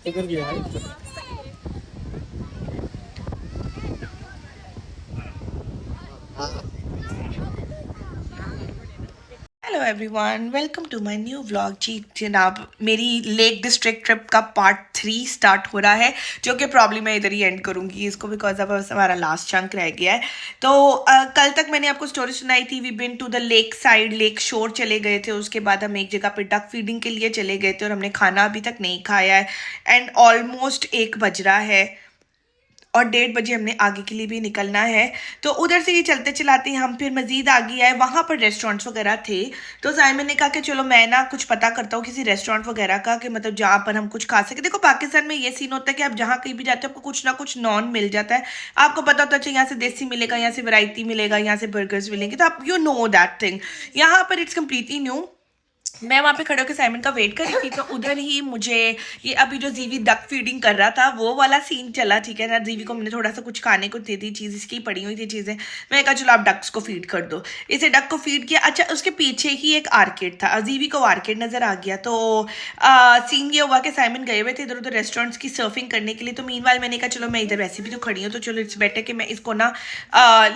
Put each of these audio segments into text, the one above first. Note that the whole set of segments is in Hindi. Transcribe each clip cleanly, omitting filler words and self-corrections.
इधर भी है। Hello everyone, welcome to my new vlog. जी जनाब, मेरी लेक डिस्ट्रिक्ट ट्रिप का पार्ट 3 स्टार्ट हो रहा है, जो कि प्रॉब्लम मैं इधर ही एंड करूँगी इसको, बिकॉज अब हमारा लास्ट चंक रह गया है। तो कल तक मैंने आपको स्टोरी सुनाई थी, we been to the lake side, lake shore चले गए थे। उसके बाद हम एक जगह पे डक फीडिंग के लिए चले गए थे और हमने खाना अभी तक नहीं खाया है, एंड ऑलमोस्ट 1 बज रहा है और 1:30 बजे हमने आगे के लिए भी निकलना है। तो उधर से ही चलते चलाते हम फिर मज़ीद आगे आए, वहाँ पर रेस्टोरेंट्स वगैरह थे। तो साइमन ने कहा कि चलो मैं ना कुछ पता करता हूँ किसी रेस्टोरेंट वगैरह का, कि मतलब जहाँ पर हम कुछ खा सके। देखो पाकिस्तान में ये सीन होता है कि आप जहाँ कहीं भी जाते हो आपको कुछ ना कुछ नॉन मिल जाता है। आपको पता होता है अच्छा यहाँ से देसी मिलेगा, यहाँ से वैरायटी मिलेगा, यहाँ से बर्गर्स मिलेंगे, तो आप यू नो दैट थिंग। यहाँ पर इट्स कम्प्लीटली न्यू। मैं वहाँ पे खड़े होकर साइमन का वेट कर रही थी, तो उधर ही मुझे ये अभी जो जीवी डक फीडिंग कर रहा था वो वाला सीन चला, ठीक है ना। जीवी को मैंने थोड़ा सा कुछ खाने को दे दी, चीज़ इसकी पड़ी हुई थी चीज़ें। मैंने कहा चलो आप डक्स को फीड कर दो। इसे डक को फीड किया। अच्छा, उसके पीछे ही एक आर्केड था, जीवी को आर्केड नज़र आ गया। तो सीन ये हुआ कि साइमन गए हुए थे इधर उधर रेस्टोरेंट्स की सर्फिंग करने के लिए। तो मीनवाइल मैंने कहा चलो मैं इधर वैसे भी तो खड़ी हूँ, तो चलो इट्स बेटर कि मैं इसको ना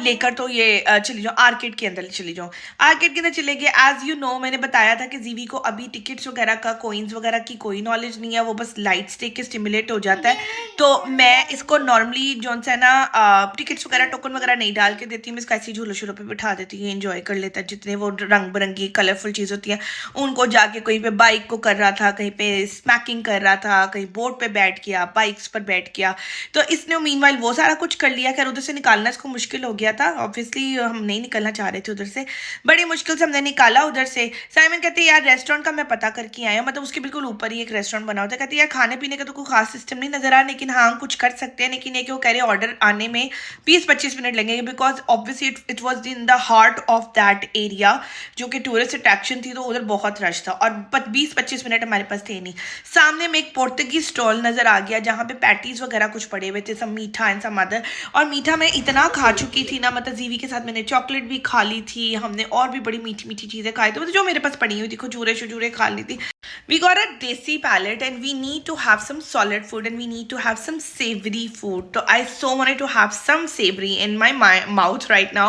लेकर तो ये चली जाऊँ, आर्केड के अंदर चली जाऊँ। आर्केड के अंदर चले गए। एज यू नो, मैंने बताया था कि जीवी को अभी टिकट्स वगैरह का, कोइंस वगैरह की कोई नॉलेज नहीं है, वो बस लाइट्स देख के स्टिमुलेट हो जाता है। तो मैं इसको नॉर्मली जो है ना टिकट्स वगैरह टोकन वगैरह नहीं डाल के देती हूँ, मैं इसको ऐसी झूलो शूलों पे बिठा देती हूँ, एंजॉय कर लेता है। जितने वो रंग बिरंगी कलरफुल चीज़ होती हैं उनको जाके कहीं पे बाइक को कर रहा था, कहीं पे स्मैकिंग कर रहा था, कहीं बोट पे बैठ गया, बाइक्स पर बैठ गया। तो इसने मीनवाइल वो सारा कुछ कर लिया। खैर उधर से निकालना इसको मुश्किल हो गया था, ऑब्वियसली हम नहीं निकलना चाह रहे थे उधर से, बड़ी मुश्किल से हमने निकाला उधर से। साइमन कहते हैं यार रेस्टोरेंट का मैं पता करके आया, मतलब उसके बिल्कुल ऊपर ही एक रेस्टोरेंट बना होता है। कहते हैं यार खाने पीने का तो कोई खास सिस्टम नहीं नजर आ, लेकिन हाँ हम कुछ कर सकते हैं। लेकिन ये कि वो कह रहे ऑर्डर आने में 20-25 मिनट लगेंगे, because obviously it was in the heart of that area, जो कि टूरिस्ट अट्रैक्शन थी, तो उधर बहुत रश था और 20-25 मिनट हमारे पास थे नहीं। सामने में एक पोर्तुगीज स्टॉल नजर आ गया जहाँ पे पैटीज वगैरह कुछ पड़े हुए थे, सब मीठा एंड सब अदर। और मीठा मैं इतना खा चुकी थी ना, मतलब जीवी के साथ मैंने चॉकलेट भी खा ली थी, हमने और भी बड़ी मीठी मीठी चीज़ें खाई थी, मतलब जो मेरे पास पड़ी हुई थी, खजूरे शजूरे खा ली थी। We got a desi palate and we need to have some solid food and we need to have some savory food. तो I so wanted to have some savory in my mouth right now.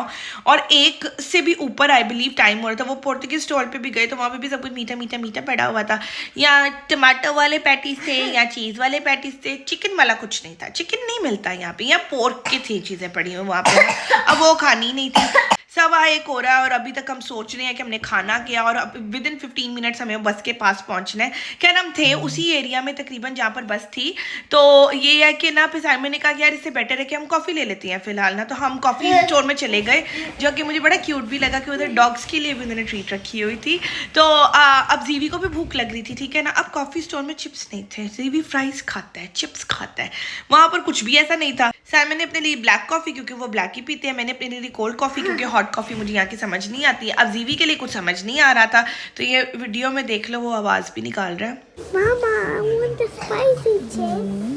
और एक से भी ऊपर आई बिलीव टाइम हो रहा था। वो पोर्तुगीज स्टॉल पे भी गए तो वहाँ पे भी सब कुछ मीठा मीठा मीठा पड़ा हुआ था। या टमाटो वाले पैटीज थे या चीज़ वाले पैटीज थे, चिकन वाला कुछ नहीं था। चिकन नहीं मिलता यहाँ पे, या पोर्क की थी चीज़ें पड़ी हुई वहाँ पे, अब वो खानी नहीं थी। 1:15 हो रहा है और अभी तक हम सोच रहे हैं कि हमने खाना किया और अब विद इन 15 मिनट्स हमें बस के पास पहुंचना है। खैर हम थे उसी एरिया में तकरीबन जहाँ पर बस थी। तो ये है कि ना, फिर साइमन ने कहा कि यार इससे बेटर है कि हम कॉफ़ी ले लेते हैं फिलहाल ना। तो हम कॉफ़ी स्टोर में चले गए, जो कि मुझे बड़ा क्यूट भी लगा कि उधर डॉग्स के लिए भी उन्होंने ट्रीट रखी हुई थी। तो अब जीवी को भी भूख लग रही थी, ठीक है ना। अब कॉफ़ी स्टोर में चिप्स नहीं थे, जीवी फ्राइज खाता है, चिप्स खाता है, वहाँ पर कुछ भी ऐसा नहीं था। साइमन ने अपने लिए ब्लैक कॉफ़ी, क्योंकि वो ब्लैक ही पीते हैं, मैंने अपने लिए कोल्ड कॉफ़ी, क्योंकि हॉट कॉफ़ी मुझे यहाँ की समझ नहीं आती है। अब जीवी के लिए कुछ समझ नहीं आ रहा था, तो ये वीडियो में देख लो, वो आवाज़ भी निकाल रहा है। Mama, I want the spicy chips.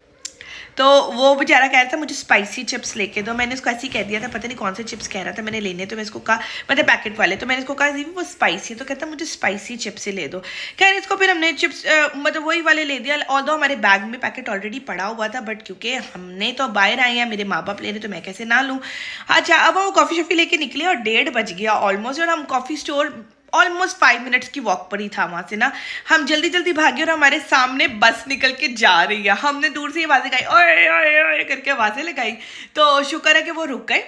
तो वो बेचारा कह रहा था मुझे स्पाइसी चिप्स लेके दो। मैंने उसको ऐसे ही कह दिया था, पता नहीं कौन से चिप्स कह रहा था मैंने लेने, तो मैं इसको कहा, मतलब पैकेट वाले, तो मैंने इसको कहा जीवी वो स्पाइसी, तो कहता मुझे स्पाइसी चिप्स ही ले दो। खैर इसको फिर हमने चिप्स मतलब वही वाले ले दिया, ऑल्दो हमारे बैग में पैकेट ऑलरेडी पड़ा हुआ था, बट क्योंकि हमने तो बाहर आए हैं, मेरे माँ बाप ले रहे, तो मैं कैसे ना लूँ। अच्छा, अब हम कॉफ़ी शॉफ़ी लेके निकले और 1:30 बज गया ऑलमोस्ट, और हम कॉफ़ी स्टोर ऑलमोस्ट 5 मिनट्स की वॉक पर ही था वहाँ से ना। हम जल्दी जल्दी भागे और हमारे सामने बस निकल के जा रही है। हमने दूर से ही आवाज़ें गाई, ओए ओए ओए करके आवाज़ें लगाई। तो शुक्र है कि वो रुक गए,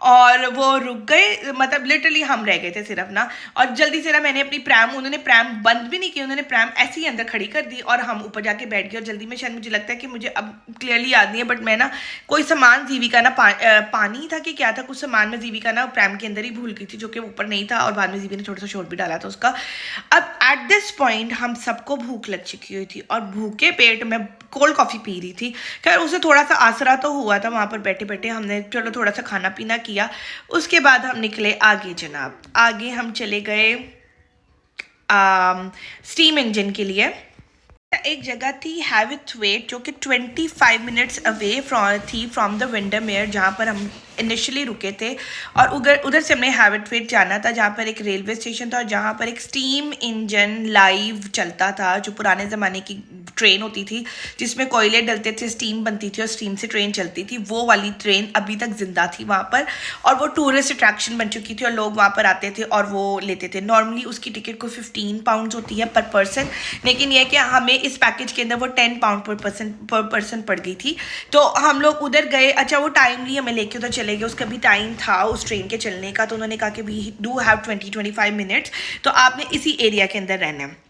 और वो रुक गए, मतलब लिटरली हम रह गए थे सिर्फ ना। और जल्दी से ना मैंने अपनी प्रैम, उन्होंने प्रैम बंद भी नहीं की, उन्होंने प्रैम ऐसे ही अंदर खड़ी कर दी और हम ऊपर जाके बैठ गए। और जल्दी में, शायद मुझे लगता है कि मुझे अब क्लियरली याद नहीं है, बट मैं ना कोई सामान जीवी का ना पानी था कि क्या था, कुछ सामान में जीवी का ना प्रैम के अंदर ही भूल गई थी, जो कि ऊपर नहीं था, और बाद में जीवी ने थोड़ा सा शोर भी डाला था उसका। अब एट दिस पॉइंट हम सबको भूख लग चुकी हुई थी और भूखे पेट में कोल्ड कॉफ़ी पी रही थी। खैर उसे थोड़ा सा आसरा तो हुआ था वहाँ पर बैठे बैठे, हमने चलो थोड़ा सा खाना पीना किया। उसके बाद हम निकले आगे जनाब, आगे हम चले गए स्टीम इंजन के लिए। एक जगह थी हैविथ वेट, जो कि 25 मिनट्स अवे थी फ्रॉम द विंडरमेयर, जहाँ पर हम इनिशियली रुके थे और उधर से हमने हैबिटेट जाना था, जहाँ पर एक रेलवे स्टेशन था और जहाँ पर एक स्टीम इंजन लाइव चलता था, जो पुराने ज़माने की ट्रेन होती थी जिसमें कोयले डलते थे, स्टीम बनती थी और स्टीम से ट्रेन चलती थी। वो वाली ट्रेन अभी तक जिंदा थी वहाँ पर और वो टूरिस्ट अट्रैक्शन बन चुकी थी और लोग वहाँ पर आते थे और वो लेते थे। नॉर्मली उसकी टिकट को 15 पाउंड होती है पर पर्सन, लेकिन यह कि हमें इस पैकेज के अंदर वो 10 पाउंड पर पर्सन पड़ गई थी। तो हम लोग उधर गए। अच्छा, वो टाइमली हमें लेके उधर चले गए, उसका भी टाइम था उस ट्रेन के चलने का। तो उन्होंने कहा कि वी डू हैव 20-25 मिनट्स, तो आपने इसी एरिया के अंदर रहना है।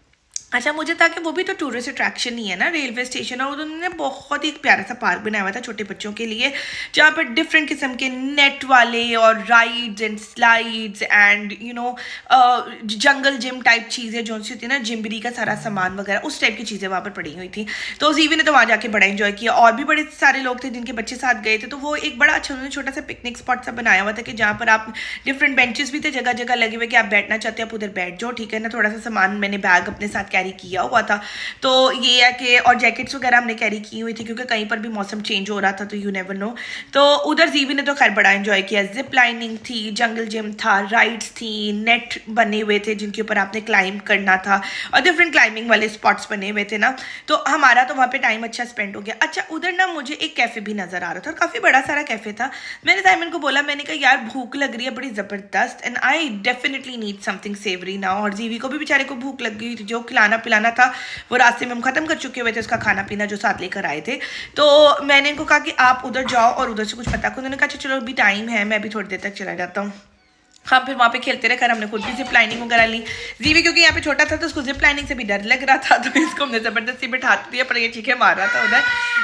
अच्छा, मुझे था कि वो भी तो टूरिस्ट अट्रैक्शन ही है ना, रेलवे स्टेशन, और उन्होंने बहुत ही प्यारा सा पार्क बनाया हुआ था छोटे बच्चों के लिए, जहाँ पर डिफरेंट किस्म के नेट वाले और rides and slides and jungle gym type चीज़ें जो सी होती है ना, जिम्बरी का सारा सामान वगैरह, उस टाइप की चीज़ें वहाँ पर पड़ी हुई थी। तो जीवी ने तो वहाँ जाके बड़ा इंजॉय किया और भी बड़े सारे लोग थे जिनके बच्चे साथ गए थे। तो वो एक बड़ा अच्छा उन्होंने छोटा सा पिकनिक स्पॉट सा बनाया हुआ था कि जहाँ पर आप डिफरेंट बेंचेस भी थे जगह जगह लगे हुए कि आप बैठना चाहते हैं आप उधर बैठ जाओ, ठीक है ना। थोड़ा सा सामान मैंने बैग अपने साथ कैरी किया हुआ था, तो ये है कि और जैकेट्स वगैरह हमने कैरी की हुई थी क्योंकि कहीं पर भी मौसम चेंज हो रहा था, तो यू नेवर नो। तो उधर जीवी ने तो खैर बड़ा एंजॉय किया। जिप लाइनिंग थी, जंगल जिम था, राइड्स थी, नेट बने हुए थे जिनके ऊपर आपने क्लाइंब करना था और डिफरेंट क्लाइंबिंग वाले स्पॉट्स बने हुए थे ना। तो हमारा तो वहाँ पे टाइम अच्छा स्पेंड हो गया। अच्छा, उधर ना मुझे एक कैफ़े भी नज़र आ रहा था और काफ़ी बड़ा सारा कैफ़े था। मैंने साइमन को बोला, मैंने कहा यार भूख लग रही है बड़ी ज़बरदस्त and I definitely need something savoury now. और जीवी को भी बेचारे को भूख लग गई थी, जो खिलाना पिलाना था वो रास्ते में हम ख़त्म कर चुके हुए थे, उसका खाना पीना जो साथ लेकर आए थे। तो मैंने इनको कहा कि आप उधर जाओ और उधर से कुछ पता करो। उन्होंने कहा अच्छा चलो अभी टाइम है, मैं अभी थोड़ी देर तक चला जाता हूँ। हाँ, फिर वहाँ पे खेलते रहे। खैर हमने खुद भी जिप लाइनिंग वगैरह ली। जीवी क्योंकि यहाँ पे छोटा था तो उसको जिप लाइनिंग से भी डर लग रहा था, तो इसको हमने ज़बरदस्ती बिठा दिया, पर ये चीखें मार रहा था उधर।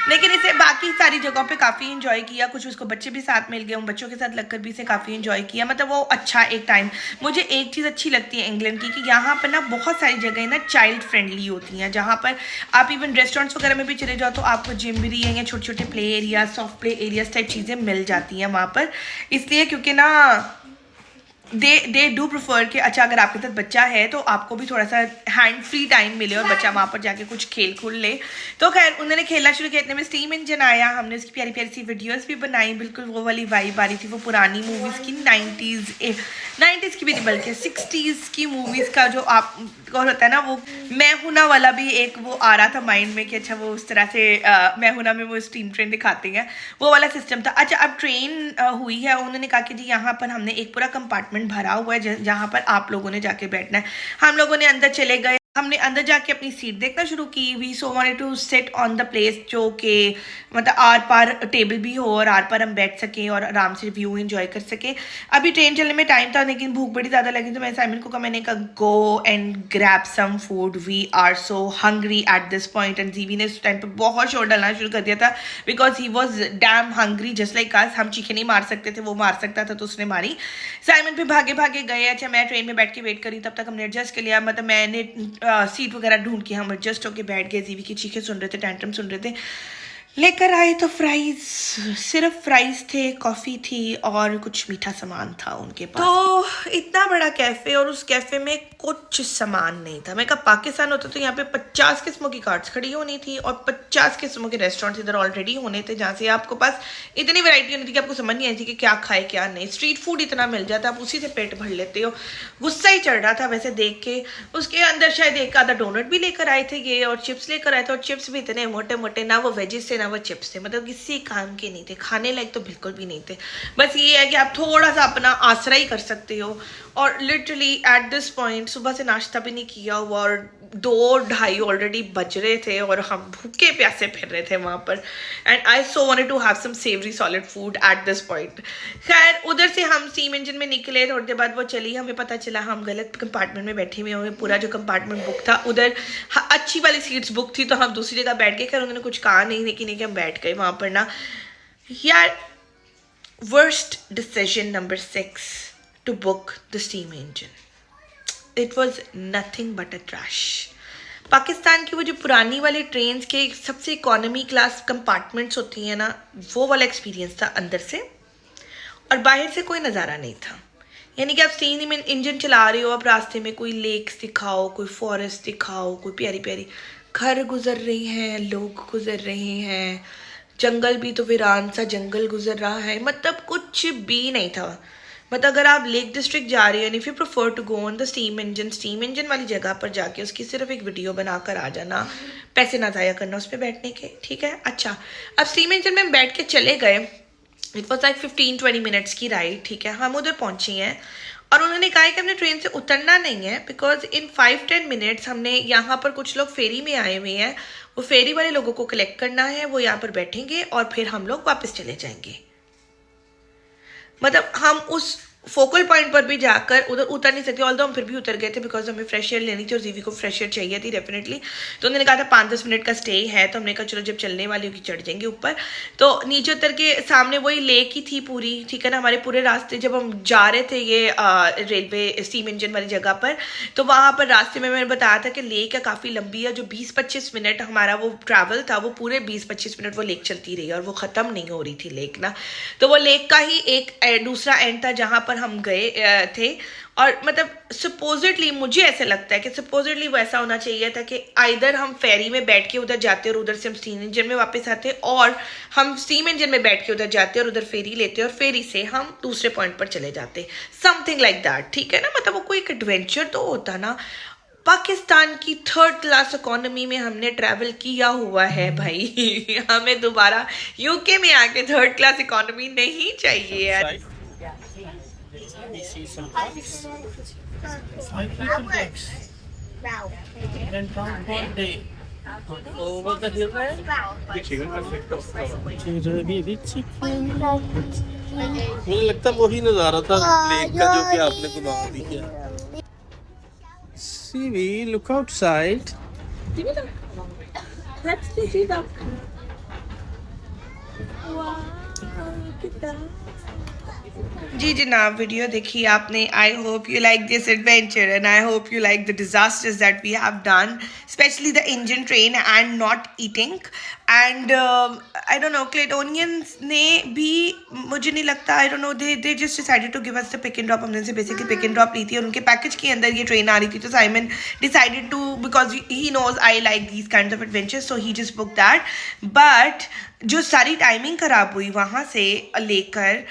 लेकिन इसे बाकी सारी जगहों पे काफ़ी इंजॉय किया। कुछ उसको बच्चे भी साथ मिल गए, उन बच्चों के साथ लगकर भी इसे काफ़ी इंजॉय किया। मतलब वो अच्छा एक टाइम। मुझे एक चीज़ अच्छी लगती है इंग्लैंड की कि यहाँ पर ना बहुत सारी जगह ना चाइल्ड फ्रेंडली होती हैं, जहाँ पर आप इवन रेस्टोरेंट्स वगैरह में भी चले जाओ तो आपको जिम्बरी है या छोटे छोटे play area, soft play areas type चीज़ें मिल जाती हैं वहाँ पर। इसलिए क्योंकि ना दे डू प्रेफर कि अच्छा अगर आपके साथ बच्चा है तो आपको भी थोड़ा सा हैंड फ्री टाइम मिले और बच्चा वहाँ पर जाके कुछ खेल खुल ले। तो खैर उन्होंने खेलना शुरू किया, इतने में स्टीम इंजन आया, हमने उसकी प्यारी प्यारी सी वीडियोस भी बनाई। बिल्कुल वो वाली वाइब आ रही थी, वो पुरानी मूवीज़ की, 90s की भी नहीं बल्कि 60s की मूवीज़ का जो आप और होता है ना, वो मैं हूं ना वाला भी एक वो आ रहा था माइंड में कि अच्छा वो उस तरह से मैं हूं ना में वो स्टीम ट्रेन दिखाते हैं, वो वाला सिस्टम था। अच्छा, अब ट्रेन हुई है, उन्होंने कहा कि जी यहाँ पर हमने एक पूरा कंपार्टमेंट भरा हुआ है जहाँ पर आप लोगों ने जाके बैठना है। हम लोगों ने अंदर चले गए, हमने अंदर जाके अपनी सीट देखना शुरू की। We so wanted to sit on the place जो कि मतलब आर पार टेबल भी हो और आर पार हम बैठ सकें और आराम से व्यू एंजॉय कर सकें। अभी ट्रेन चलने में टाइम था लेकिन भूख बड़ी ज़्यादा लगी, तो मैं साइमन को कहा, मैंने कहा go and grab some food, we are so hungry at this point. And GV ने उस टाइम पर बहुत शोर डालना शुरू कर दिया था because he was damn hungry just like us. हम चीखें नहीं मार सकते थे, वो मार सकता था तो उसने मारी। साइमन पे भागे भागे गए। अच्छा, मैं ट्रेन में बैठ के वेट करी, तब तक हमने एडजस्ट कर लिया, मतलब मैंने सीट वगैरह ढूंढ के हम एडजस्ट होके बैठ गए। जीवी की चीखें सुन रहे थे, टैंट्रम सुन रहे थे। लेकर आए तो फ्राइज, सिर्फ फ्राइज थे, कॉफ़ी थी और कुछ मीठा सामान था उनके पास। तो इतना बड़ा कैफ़े और उस कैफ़े में कुछ सामान नहीं था। मैं कहा पाकिस्तान होता तो यहाँ पे 50 किस्मों की कार्ट्स खड़ी होनी थी और 50 किस्मों के रेस्टोरेंट्स इधर ऑलरेडी होने थे, जहाँ से आपको पास इतनी वैरायटी होनी थी कि आपको समझ नहीं आई थी कि क्या खाए क्या नहीं। स्ट्रीट फूड इतना मिल जाता, आप उसी से पेट भर लेते हो। गुस्सा ही चढ़ रहा था वैसे देख के। उसके अंदर शायद एक आधा डोनट भी लेकर आए थे ये, और चिप्स लेकर आए थे, और चिप्स भी इतने मोटे मोटे, ना वो वेजिस थे ना वो चिप्स थे, मतलब किसी काम के नहीं थे, खाने लायक तो बिल्कुल भी नहीं थे। बस ये है कि आप थोड़ा सा अपना आसरा ही कर सकते हो। और लिटरली एट दिस पॉइंट सुबह से नाश्ता भी नहीं किया हुआ और 2-2:30 ऑलरेडी बज रहे थे और हम भूखे प्यासे फिर रहे थे वहाँ पर। And I so wanted to have some savoury solid food at this point. खैर उधर से हम स्टीम इंजन में निकले, थोड़ी देर बाद वो चली, हमें पता चला हम गलत कंपार्टमेंट में बैठे हुए हुए। पूरा जो कंपार्टमेंट बुक था उधर अच्छी वाली सीट्स बुक थी, तो हम दूसरी जगह बैठ गए। खैर उन्होंने कुछ कहा नहीं, लेकिन कि हम बैठ गए वहाँ पर ना। यार worst decision number 6 to book the steam engine. It was nothing but a trash. Pakistan की वो जो पुरानी वाली ट्रेन्स के सबसे इकोनॉमी क्लास कंपार्टमेंट्स होती हैं ना, वो वाला एक्सपीरियंस था अंदर से, और बाहर से कोई नज़ारा नहीं था। यानी कि आप स्टीम इंजन चला रहे हो, आप रास्ते में कोई लेक्स दिखाओ, कोई फॉरेस्ट दिखाओ, कोई प्यारी प्यारी घर गुजर रही हैं, लोग गुजर रहे हैं, जंगल भी तो वीरान सा जंगल गुजर रहा है, मतलब कुछ भी नहीं था। मतलब अगर आप लेक डिस्ट्रिक्ट जा रहे हो and if you prefer to go on the steam engine वाली जगह पर जाके उसकी सिर्फ एक वीडियो बनाकर आ जाना, पैसे ना ज़ाया करना उस पर बैठने के, ठीक है। अच्छा, अब स्टीम इंजन में बैठ के चले गए, इट वॉज लाइक 15-20 मिनट्स की राइड, ठीक है। हम उधर पहुंचे हैं और उन्होंने कहा कि हमने ट्रेन से उतरना नहीं है बिकॉज इन 5-10 मिनट्स हमने यहाँ पर कुछ लोग फेरी में आए हुए हैं, वो फेरी वाले लोगों को कलेक्ट करना है, वो यहाँ पर बैठेंगे और फिर हम लोग वापस चले जाएंगे। मतलब हम उस फोकल पॉइंट पर भी जाकर उधर उतर नहीं सकते, ऑल्दो हम फिर भी उतर गए थे बिकॉज हमें फ्रेश एयर लेनी थी और जीवी को फ्रेश एयर चाहिए थी डेफिनेटली। तो उन्होंने कहा था 5-10 मिनट का स्टे है, तो हमने कहा चलो जब चलने वाली होगी चढ़ जाएंगे ऊपर। तो नीचे उतर के सामने वही लेक ही थी पूरी, ठीक है ना। हमारे पूरे रास्ते जब हम जा रहे थे ये रेलवे स्टीम इंजन वाली जगह पर, तो वहाँ पर रास्ते में मैंने बताया था कि लेक है काफ़ी लंबी है, जो 20-25 मिनट हमारा वो ट्रैवल था वो पूरे 20-25 मिनट वो लेक चलती रही और वो ख़त्म नहीं हो रही थी लेक ना। तो वो लेक का ही एक दूसरा एंड था जहाँ पर हम गए थे। और मतलब सपोजिटली मुझे ऐसे लगता है कि सपोजिटली वो ऐसा होना चाहिए था कि आइदर हम फेरी में बैठ के उधर जाते और उधर से हम स्टीम इंजन में वापस आते, और हम स्टीम इंजन में बैठ के उधर जाते और उधर फेरी लेते और फेरी से हम दूसरे पॉइंट पर चले जाते, समथिंग लाइक दैट, ठीक है ना। मतलब वो कोई एक एडवेंचर तो होता ना। पाकिस्तान की 3rd क्लास इकोनॉमी में हमने ट्रैवल किया हुआ है भाई हमें दोबारा यूके में आके 3rd क्लास इकोनॉमी नहीं चाहिए यार। We see some ducks. 5 little ducks. And pound per day. Over the hill there. Baby chicken. मुझे लगता है वही नजारा था लेक का जो कि आपने गुना दिया। Sivi, look outside. Let's see duck. Wow, look at that. जी जनाब, वीडियो देखी आपने। I hope you like this adventure and I hope you like the disasters that we have done, specially the engine train and not eating. And I don't know, क्लेटोनियंस ने भी मुझे नहीं लगता, I don't know, they just decided to give us the pick and drop. हमने से बेसिकली पिक एंड ड्रॉप ली थी और उनके पैकेज के अंदर ये ट्रेन आ रही थी, तो Simon decided to, because he knows I like these kind of adventures, so he just book that. But जो सारी टाइमिंग खराब हुई वहाँ से लेकर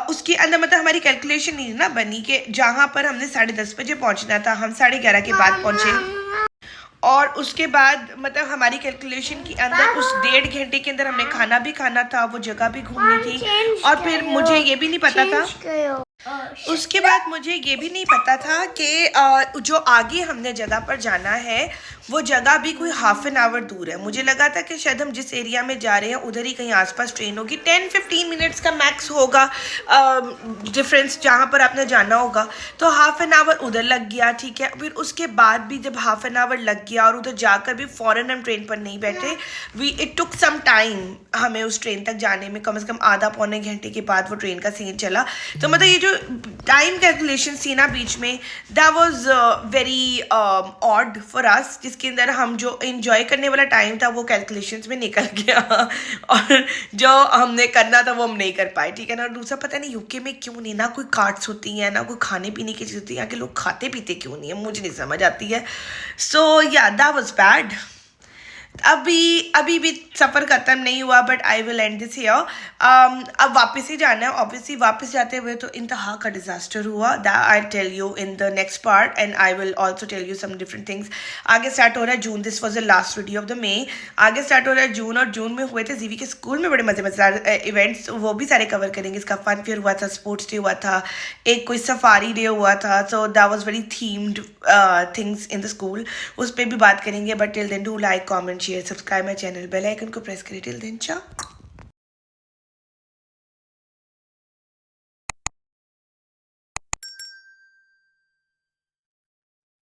उसके अंदर, मतलब हमारी कैलकुलेशन नहीं ना बनी कि जहाँ पर हमने 10:30 बजे पहुँचना था हम 11:30 के बाद पहुँचे, और उसके बाद मतलब हमारी कैलकुलेशन के अंदर उस 1.5 घंटे के अंदर हमने खाना भी खाना था, वो जगह भी घूमनी थी, और फिर मुझे ये भी नहीं पता था, उसके बाद मुझे ये भी नहीं पता था कि जो आगे हमने जगह पर जाना है वो जगह भी कोई 1/2 आवर दूर है। मुझे लगा था कि शायद हम जिस एरिया में जा रहे हैं उधर ही कहीं आसपास ट्रेन होगी, 10-15 मिनट्स का मैक्स होगा डिफरेंस जहाँ पर आपने जाना होगा। तो 1/2 आवर उधर लग गया, ठीक है। फिर उसके बाद भी जब 1/2 आवर लग गया और उधर जाकर भी फ़ौरन हम ट्रेन पर नहीं बैठे, इट टुक सम टाइम हमें उस ट्रेन तक जाने में, कम से कम आधा-पौने घंटे के बाद वो ट्रेन का सीन चला। तो मतलब ये जो टाइम कैलकुलेशन थी ना बीच में, that was very odd for us, जिसके अंदर हम जो एंजॉय करने वाला टाइम था वो कैलकुलेशंस में निकल गया और जो हमने करना था वो हम नहीं कर पाए, ठीक है ना। दूसरा पता नहीं यूके में क्यों नहीं ना कोई कार्ट्स होती हैं ना कोई खाने पीने की चीज़ होती है, यहाँ के लोग खाते पीते क्यों नहीं है, मुझे नहीं समझ आती है। सो या दैट वाज बैड। अभी भी सफ़र ख़त्म नहीं हुआ, but I will and this here. अब वापस ही जाना है, ऑब्वियसली वापस जाते हुए तो इंतहा का डिज़ास्टर हुआ, that I tell you in the next part, and I will also tell you some different things. आगे स्टार्ट हो रहा है June, this was the last video of the May. आगे स्टार्ट हो रहा है जून, और जून में हुए थे जीवी के स्कूल में बड़े मज़ेदार इवेंट्स, वो भी सारे कवर करेंगे। इसका फन फेयर हुआ था, स्पोर्ट्स डे हुआ था, एक कोई सफारी डे हुआ था, so that was very themed things in the school, उस पर भी बात करेंगे। But till then do like, comment, share, subscribe my channel, bell icon को प्रेस करें। टिल देन, चाओ।